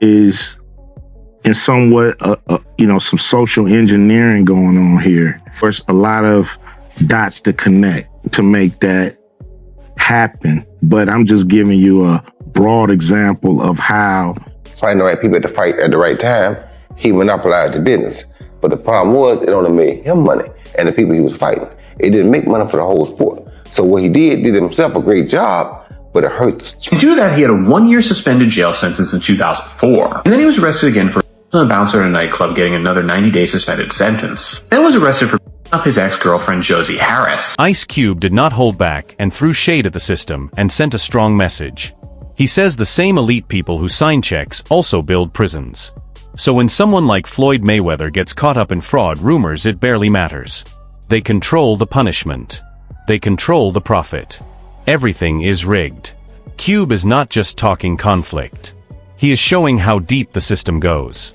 is in somewhat, some social engineering going on here. There's a lot of dots to connect to make that happen. But I'm just giving you a broad example of how finding the right people to fight at the right time, he monopolized the business. But the problem was, it only made him money and the people he was fighting. It didn't make money for the whole sport. So what he did himself a great job, but it hurt the sport. To do that, he had a 1-year suspended jail sentence in 2004. And then he was arrested again for a bouncer at a nightclub, getting another 90-day suspended sentence. Then was arrested for up his ex-girlfriend Josie Harris. Ice Cube did not hold back and threw shade at the system and sent a strong message. He says the same elite people who sign checks also build prisons. So when someone like Floyd Mayweather gets caught up in fraud rumors, it barely matters. They control the punishment. They control the profit. Everything is rigged. Cube is not just talking conflict. He is showing how deep the system goes.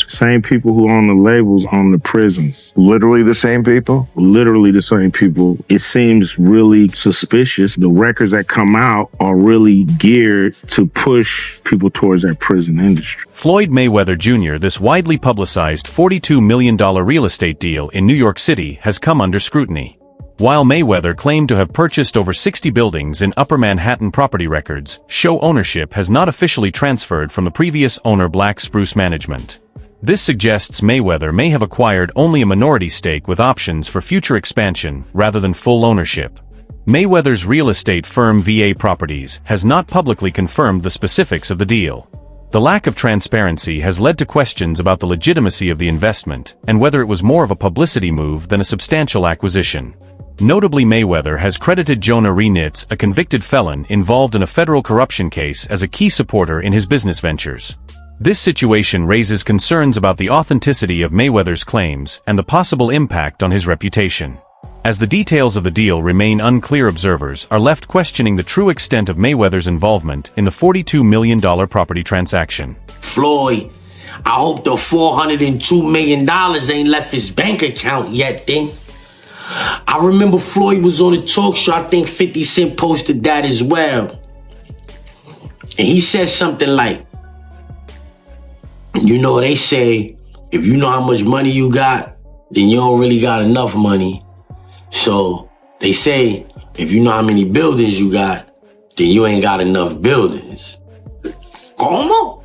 Same people who own the labels own the prisons. Literally the same people? Literally the same people. It seems really suspicious. The records that come out are really geared to push people towards that prison industry. Floyd Mayweather Jr., this widely publicized $42 million real estate deal in New York City has come under scrutiny. While Mayweather claimed to have purchased over 60 buildings in Upper Manhattan, property records show ownership has not officially transferred from the previous owner Black Spruce Management. This suggests Mayweather may have acquired only a minority stake with options for future expansion rather than full ownership. Mayweather's real estate firm VA Properties has not publicly confirmed the specifics of the deal. The lack of transparency has led to questions about the legitimacy of the investment and whether it was more of a publicity move than a substantial acquisition. Notably, Mayweather has credited Jonah Renitz, a convicted felon involved in a federal corruption case, as a key supporter in his business ventures. This situation raises concerns about the authenticity of Mayweather's claims and the possible impact on his reputation. As the details of the deal remain unclear, observers are left questioning the true extent of Mayweather's involvement in the $42 million property transaction. Floyd, I hope the $402 million ain't left his bank account yet, then. I remember Floyd was on a talk show, I think 50 Cent posted that as well. And he said something like, they say, if you know how much money you got, then you don't really got enough money. So they say, if you know how many buildings you got, then you ain't got enough buildings. Como?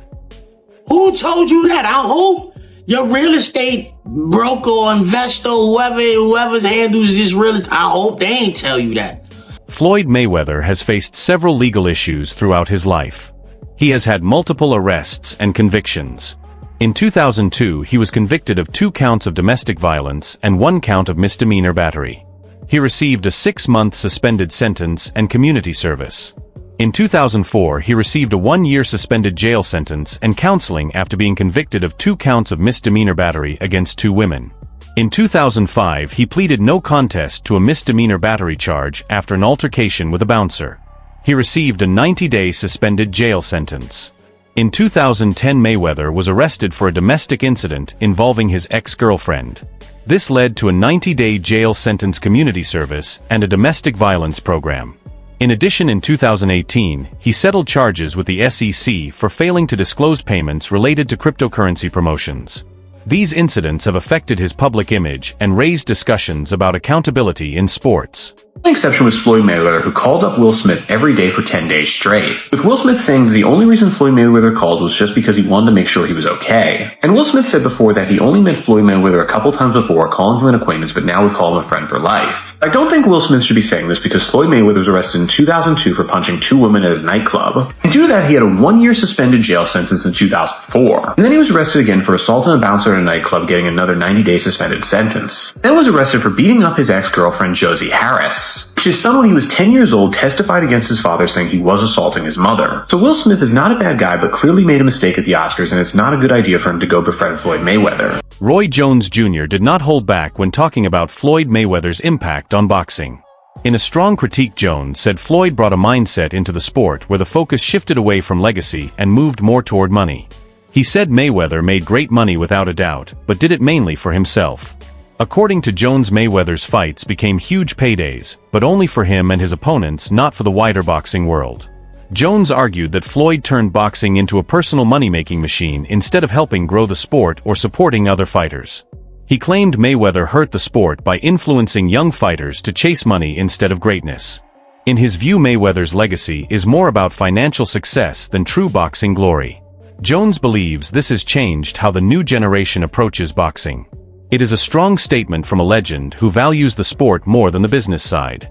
Who told you that? I hope your real estate broker or investor, whoever handles this real estate, I hope they ain't tell you that. Floyd Mayweather has faced several legal issues throughout his life. He has had multiple arrests and convictions. In 2002, he was convicted of 2 counts of domestic violence and 1 count of misdemeanor battery. He received a 6-month suspended sentence and community service. In 2004, he received a 1-year suspended jail sentence and counseling after being convicted of 2 counts of misdemeanor battery against 2 women. In 2005, he pleaded no contest to a misdemeanor battery charge after an altercation with a bouncer. He received a 90-day suspended jail sentence. In 2010, Mayweather was arrested for a domestic incident involving his ex-girlfriend. This led to a 90-day jail sentence, community service, and a domestic violence program. In addition, in 2018, he settled charges with the SEC for failing to disclose payments related to cryptocurrency promotions. These incidents have affected his public image and raised discussions about accountability in sports. The exception was Floyd Mayweather, who called up Will Smith every day for 10 days straight, with Will Smith saying that the only reason Floyd Mayweather called was just because he wanted to make sure he was okay. And Will Smith said before that he only met Floyd Mayweather a couple times before, calling him an acquaintance, but now would call him a friend for life. I don't think Will Smith should be saying this because Floyd Mayweather was arrested in 2002 for punching 2 women at his nightclub. And due to that, he had a 1-year suspended jail sentence in 2004. And then he was arrested again for assaulting a bouncer at a nightclub, getting another 90-day suspended sentence. Then was arrested for beating up his ex-girlfriend Josie Harris. His son, when he was 10 years old, testified against his father, saying he was assaulting his mother. So Will Smith is not a bad guy, but clearly made a mistake at the Oscars, and it's not a good idea for him to go befriend Floyd Mayweather. Roy Jones Jr. did not hold back when talking about Floyd Mayweather's impact on boxing. In a strong critique, Jones said Floyd brought a mindset into the sport where the focus shifted away from legacy and moved more toward money. He said Mayweather made great money without a doubt, but did it mainly for himself. According to Jones, Mayweather's fights became huge paydays, but only for him and his opponents, not for the wider boxing world. Jones argued that Floyd turned boxing into a personal money-making machine instead of helping grow the sport or supporting other fighters. He claimed Mayweather hurt the sport by influencing young fighters to chase money instead of greatness. In his view, Mayweather's legacy is more about financial success than true boxing glory. Jones believes this has changed how the new generation approaches boxing. It is a strong statement from a legend who values the sport more than the business side.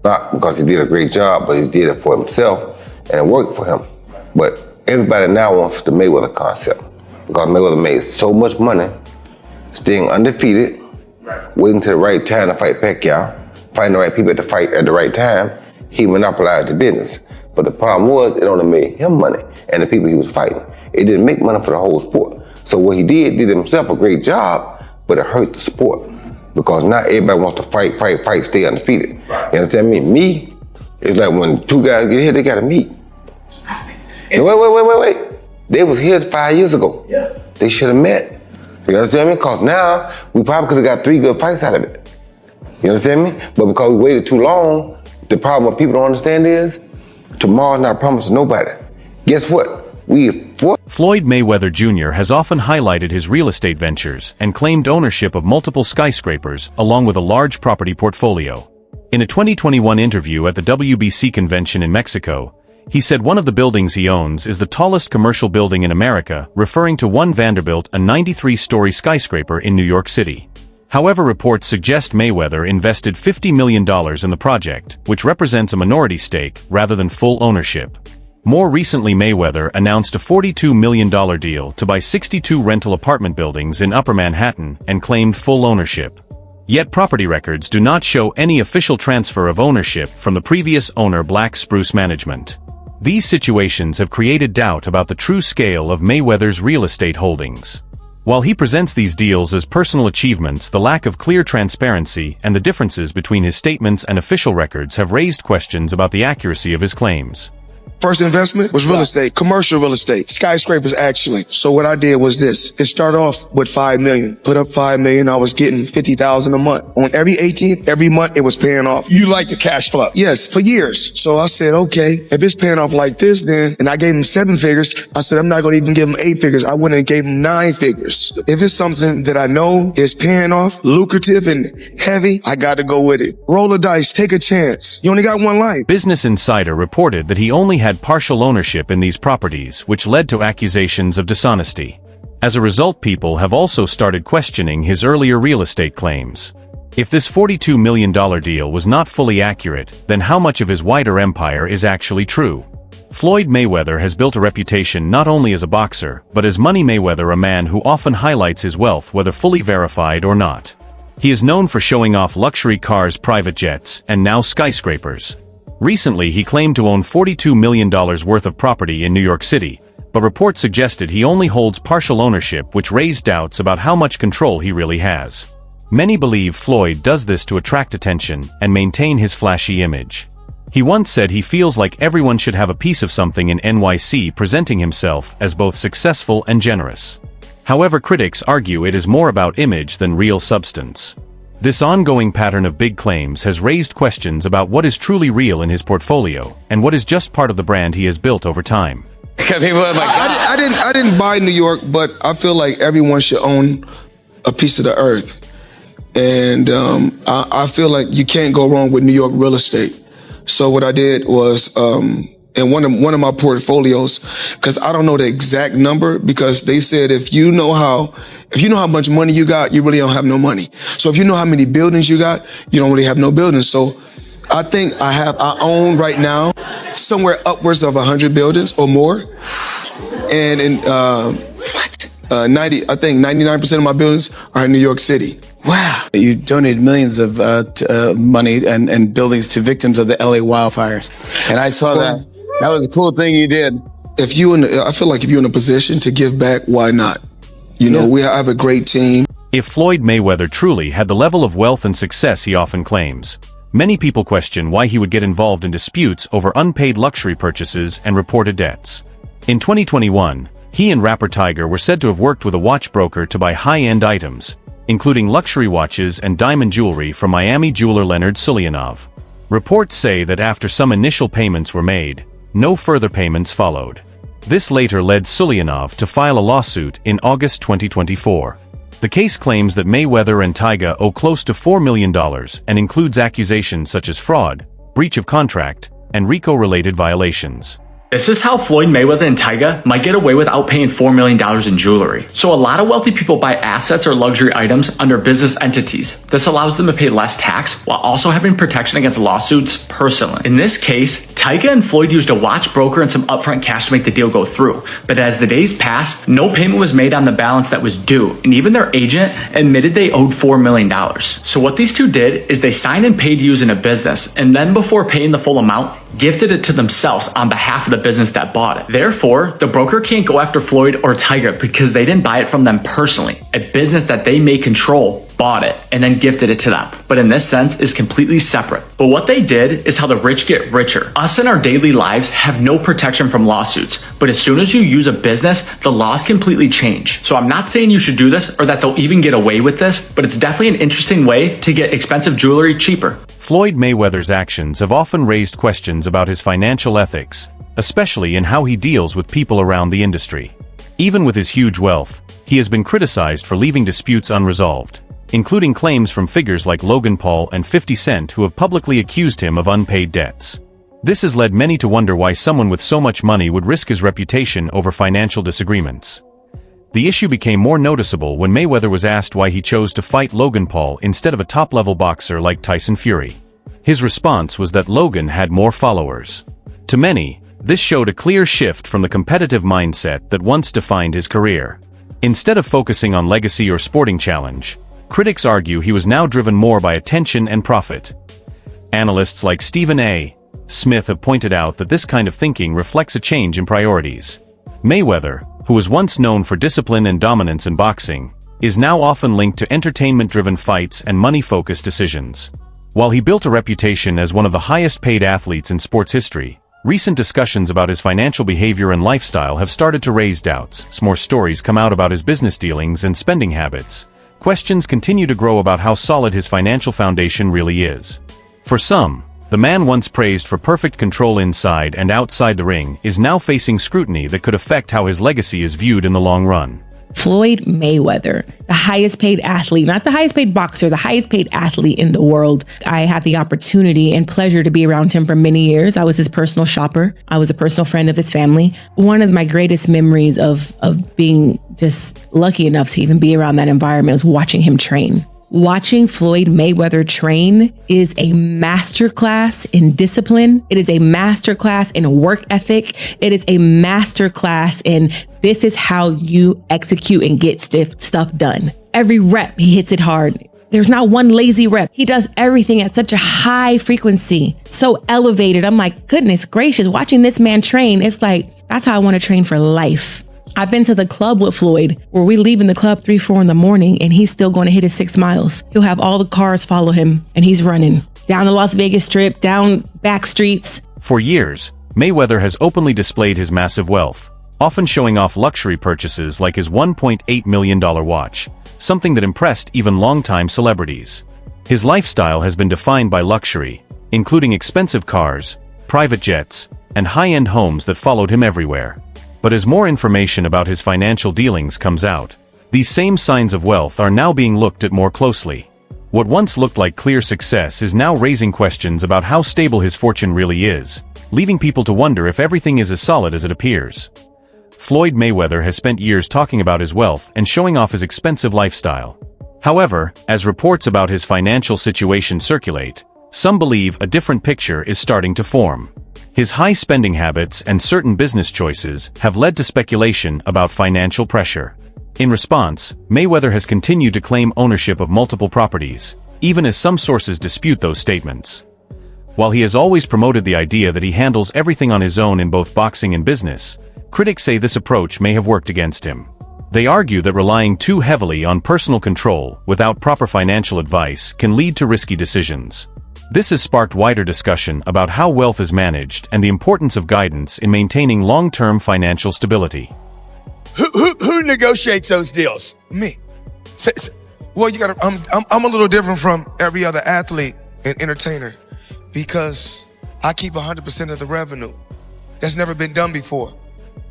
Not because he did a great job, but he did it for himself, and it worked for him. But everybody now wants the Mayweather concept, because Mayweather made so much money, staying undefeated, waiting till the right time to fight Pacquiao, finding the right people to fight at the right time. He monopolized the business. But the problem was, it only made him money and the people he was fighting. It didn't make money for the whole sport. So what he did himself a great job, but it hurt the sport. Because now everybody wants to fight, stay undefeated. You understand me? Me, it's like when two guys get hit, they gotta meet. Wait. They was here 5 years ago. Yeah. They should have met. You understand me? Because now, we probably could have got 3 good fights out of it. You understand me? But because we waited too long, the problem what people don't understand is, tomorrow's not promised to nobody. Guess what? Floyd Mayweather Jr. has often highlighted his real estate ventures and claimed ownership of multiple skyscrapers along with a large property portfolio. In a 2021 interview at the WBC convention in Mexico, he said one of the buildings he owns is the tallest commercial building in America, referring to One Vanderbilt, a 93-story skyscraper in New York City. However, reports suggest Mayweather invested $50 million in the project, which represents a minority stake rather than full ownership. More recently, Mayweather announced a $42 million deal to buy 62 rental apartment buildings in Upper Manhattan and claimed full ownership. Yet property records do not show any official transfer of ownership from the previous owner, Black Spruce Management. These situations have created doubt about the true scale of Mayweather's real estate holdings. While he presents these deals as personal achievements, the lack of clear transparency and the differences between his statements and official records have raised questions about the accuracy of his claims. First investment was real estate, commercial real estate, skyscrapers actually. So what I did was this. It started off with $5 million. Put up $5 million, I was getting $50,000 a month. On every 18th, every month it was paying off. You like the cash flow? Yes, for years. So I said, okay, if it's paying off like this then, and I gave him 7 figures, I said, I'm not gonna even give him 8 figures. I went and gave him 9 figures. If it's something that I know is paying off, lucrative and heavy, I gotta go with it. Roll the dice, take a chance. You only got one life. Business Insider reported that he only had partial ownership in these properties, which led to accusations of dishonesty. As a result, people have also started questioning his earlier real estate claims. If this $42 million deal was not fully accurate, then how much of his wider empire is actually true? Floyd Mayweather has built a reputation not only as a boxer, but as Money Mayweather, a man who often highlights his wealth whether fully verified or not. He is known for showing off luxury cars, private jets, and now skyscrapers. Recently, he claimed to own $42 million worth of property in New York City, but reports suggested he only holds partial ownership, which raised doubts about how much control he really has. Many believe Floyd does this to attract attention and maintain his flashy image. He once said he feels like everyone should have a piece of something in NYC, presenting himself as both successful and generous. However, critics argue it is more about image than real substance. This ongoing pattern of big claims has raised questions about what is truly real in his portfolio and what is just part of the brand he has built over time. I didn't buy New York, but I feel like everyone should own a piece of the earth. And I feel like you can't go wrong with New York real estate. So what I did was, in one of my portfolios, because I don't know the exact number, because they said if you know how much money you got, you really don't have no money. So if you know how many buildings you got, you don't really have no buildings. So I think I own right now somewhere upwards of 100 buildings or more. And in 99% of my buildings are in New York City. Wow. You donated millions of money and buildings to victims of the LA wildfires. And I saw that. That was a cool thing you did. I feel like if you're in a position to give back, why not? We have a great team. If Floyd Mayweather truly had the level of wealth and success he often claims, many people question why he would get involved in disputes over unpaid luxury purchases and reported debts. In 2021, he and rapper Tiger were said to have worked with a watch broker to buy high-end items, including luxury watches and diamond jewelry from Miami jeweler Leonard Sulyanov. Reports say that after some initial payments were made, No further payments followed. This later led Sulyanov to file a lawsuit in August 2024. The case claims that Mayweather and Tyga owe close to $4 million and includes accusations such as fraud, breach of contract, and RICO-related violations. This is how Floyd Mayweather and Tyga might get away without paying $4 million in jewelry. So a lot of wealthy people buy assets or luxury items under business entities. This allows them to pay less tax while also having protection against lawsuits personally. In this case, Tyga and Floyd used a watch broker and some upfront cash to make the deal go through. But as the days passed, no payment was made on the balance that was due, and even their agent admitted they owed $4 million. So what these two did is they signed and paid using a business, and then before paying the full amount, gifted it to themselves on behalf of the business that bought it. Therefore, the broker can't go after Floyd or Tyga because they didn't buy it from them personally. A business that they may control bought it and then gifted it to them, but in this sense is completely separate. But what they did is how the rich get richer. Us in our daily lives have no protection from lawsuits, but as soon as you use a business, the laws completely change. So I'm not saying you should do this or that they'll even get away with this, but it's definitely an interesting way to get expensive jewelry cheaper. Floyd Mayweather's actions have often raised questions about his financial ethics, especially in how he deals with people around the industry. Even with his huge wealth, he has been criticized for leaving disputes unresolved, including claims from figures like Logan Paul and 50 Cent who have publicly accused him of unpaid debts. This has led many to wonder why someone with so much money would risk his reputation over financial disagreements. The issue became more noticeable when Mayweather was asked why he chose to fight Logan Paul instead of a top-level boxer like Tyson Fury. His response was that Logan had more followers. To many, this showed a clear shift from the competitive mindset that once defined his career. Instead of focusing on legacy or sporting challenge, critics argue he was now driven more by attention and profit. Analysts like Stephen A. Smith have pointed out that this kind of thinking reflects a change in priorities. Mayweather, who was once known for discipline and dominance in boxing, is now often linked to entertainment-driven fights and money-focused decisions. While he built a reputation as one of the highest-paid athletes in sports history, recent discussions about his financial behavior and lifestyle have started to raise doubts. As more stories come out about his business dealings and spending habits, questions continue to grow about how solid his financial foundation really is. For some, the man once praised for perfect control inside and outside the ring is now facing scrutiny that could affect how his legacy is viewed in the long run. Floyd Mayweather, the highest paid athlete, not the highest paid boxer, the highest paid athlete in the world. I had the opportunity and pleasure to be around him for many years. I was his personal shopper. I was a personal friend of his family. One of my greatest memories of being just lucky enough to even be around that environment was watching him train. Watching Floyd Mayweather train is a masterclass in discipline. It is a masterclass in work ethic. It is a masterclass in this is how you execute and get stuff done. Every rep, he hits it hard. There's not one lazy rep. He does everything at such a high frequency, so elevated. I'm like, goodness gracious, watching this man train, it's like, that's how I want to train for life. I've been to the club with Floyd where we leave in the club 3-4 in the morning and he's still going to hit his 6 miles. He'll have all the cars follow him and he's running down the Las Vegas Strip, down back streets. For years, Mayweather has openly displayed his massive wealth, often showing off luxury purchases like his $1.8 million watch, something that impressed even longtime celebrities. His lifestyle has been defined by luxury, including expensive cars, private jets, and high-end homes that followed him everywhere. But as more information about his financial dealings comes out, these same signs of wealth are now being looked at more closely. What once looked like clear success is now raising questions about how stable his fortune really is, leaving people to wonder if everything is as solid as it appears. Floyd Mayweather has spent years talking about his wealth and showing off his expensive lifestyle. However, as reports about his financial situation circulate, some believe a different picture is starting to form. His high spending habits and certain business choices have led to speculation about financial pressure. In response, Mayweather has continued to claim ownership of multiple properties, even as some sources dispute those statements. While he has always promoted the idea that he handles everything on his own in both boxing and business, critics say this approach may have worked against him. They argue that relying too heavily on personal control without proper financial advice can lead to risky decisions. This has sparked wider discussion about how wealth is managed and the importance of guidance in maintaining long-term financial stability. Who negotiates those deals? Me. Well, you gotta. I'm a little different from every other athlete and entertainer because I keep 100% of the revenue. that's never been done before.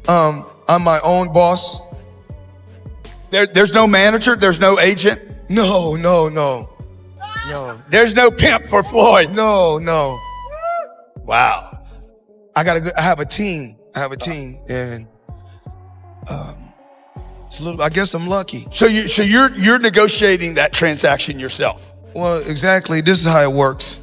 I'm my own boss. There's no manager, there's no agent. No. There's no pimp for Floyd. No. Wow. I have a team. And it's a little. I guess I'm lucky. So you're negotiating that transaction yourself. Well, exactly. This is how it works.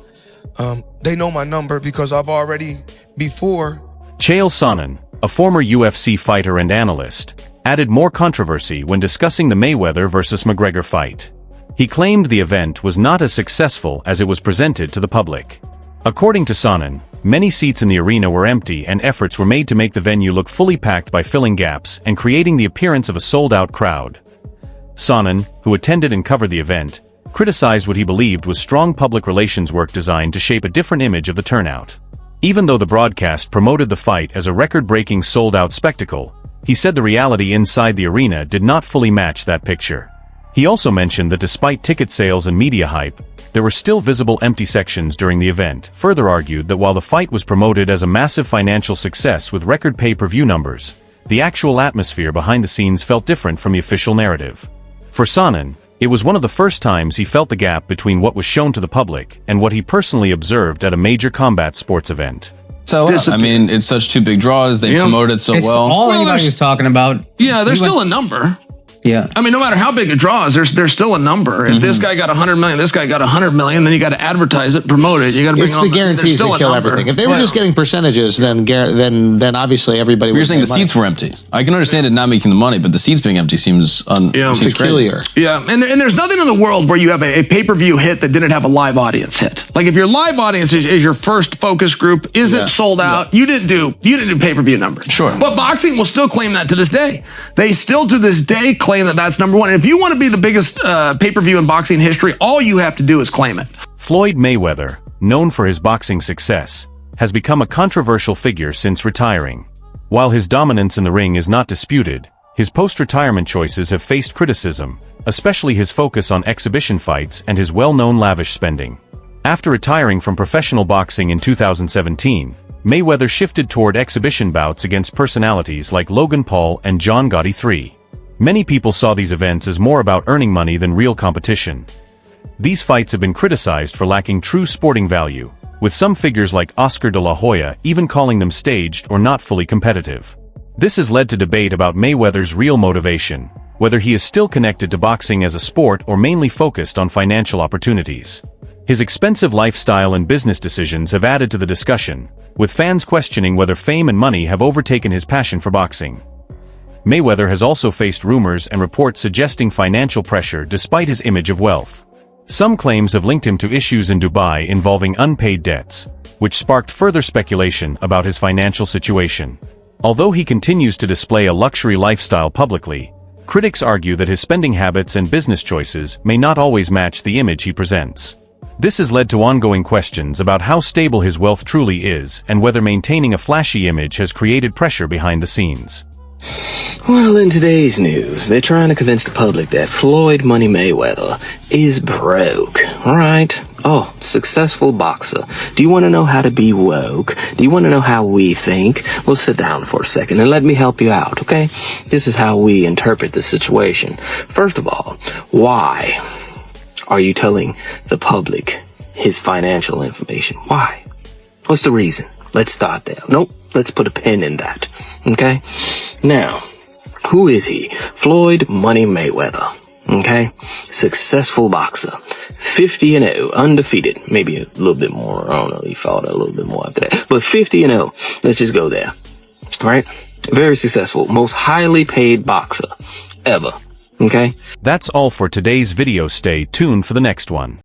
They know my number because I've already before. Chael Sonnen, a former UFC fighter and analyst, added more controversy when discussing the Mayweather versus McGregor fight. He claimed the event was not as successful as it was presented to the public. According to Sonnen, many seats in the arena were empty and efforts were made to make the venue look fully packed by filling gaps and creating the appearance of a sold-out crowd. Sonnen, who attended and covered the event, criticized what he believed was strong public relations work designed to shape a different image of the turnout. Even though the broadcast promoted the fight as a record-breaking sold-out spectacle, he said the reality inside the arena did not fully match that picture. He also mentioned that despite ticket sales and media hype, there were still visible empty sections during the event, further argued that while the fight was promoted as a massive financial success with record pay-per-view numbers, the actual atmosphere behind the scenes felt different from the official narrative. For Sonnen, it was one of the first times he felt the gap between what was shown to the public and what he personally observed at a major combat sports event. So, I mean, it's such two big draws. They promote it so it's well. All anybody's talking about. Yeah, there's still a number. Yeah. I mean, no matter how big a draw is, there's still a number. If this guy got 100 million, this guy got 100 million, then you got to advertise it, promote it. You got to bring it's the guarantees that kill everything. If they were just getting percentages, then obviously everybody would. You're saying the seats were empty. I can understand it not making the money, but the seats being empty seems peculiar. Crazy. Yeah, and there's nothing in the world where you have a pay-per-view hit that didn't have a live audience hit. Like if your live audience is your first focus group, isn't sold out, you didn't do pay-per-view numbers. Sure. But boxing will still claim that to this day. They still to this day claim that that's number one. And if you want to be the biggest pay-per-view in boxing history, all you have to do is claim it. Floyd Mayweather, known for his boxing success, has become a controversial figure since retiring. While his dominance in the ring is not disputed, his post-retirement choices have faced criticism, especially his focus on exhibition fights and his well-known lavish spending. After retiring from professional boxing in 2017, Mayweather shifted toward exhibition bouts against personalities like Logan Paul and John Gotti III. Many people saw these events as more about earning money than real competition. These fights have been criticized for lacking true sporting value, with some figures like Oscar de la Hoya even calling them staged or not fully competitive. This has led to debate about Mayweather's real motivation, whether he is still connected to boxing as a sport or mainly focused on financial opportunities. His expensive lifestyle and business decisions have added to the discussion, with fans questioning whether fame and money have overtaken his passion for boxing. Mayweather has also faced rumors and reports suggesting financial pressure despite his image of wealth. Some claims have linked him to issues in Dubai involving unpaid debts, which sparked further speculation about his financial situation. Although he continues to display a luxury lifestyle publicly, critics argue that his spending habits and business choices may not always match the image he presents. This has led to ongoing questions about how stable his wealth truly is and whether maintaining a flashy image has created pressure behind the scenes. Well, in today's news, they're trying to convince the public that Floyd Money Mayweather is broke, right? Oh, successful boxer. Do you want to know how to be woke? Do you want to know how we think? Well, sit down for a second and let me help you out, okay? This is how we interpret the situation. First of all, why are you telling the public his financial information? Why? What's the reason? Let's start there. Nope. Let's put a pin in that. Okay? Now, who is he? Floyd Money Mayweather. Okay? Successful boxer. 50-0, undefeated. Maybe a little bit more. I don't know. He fought a little bit more after that. But 50-0. Let's just go there. All right? Very successful. Most highly paid boxer ever. Okay? That's all for today's video. Stay tuned for the next one.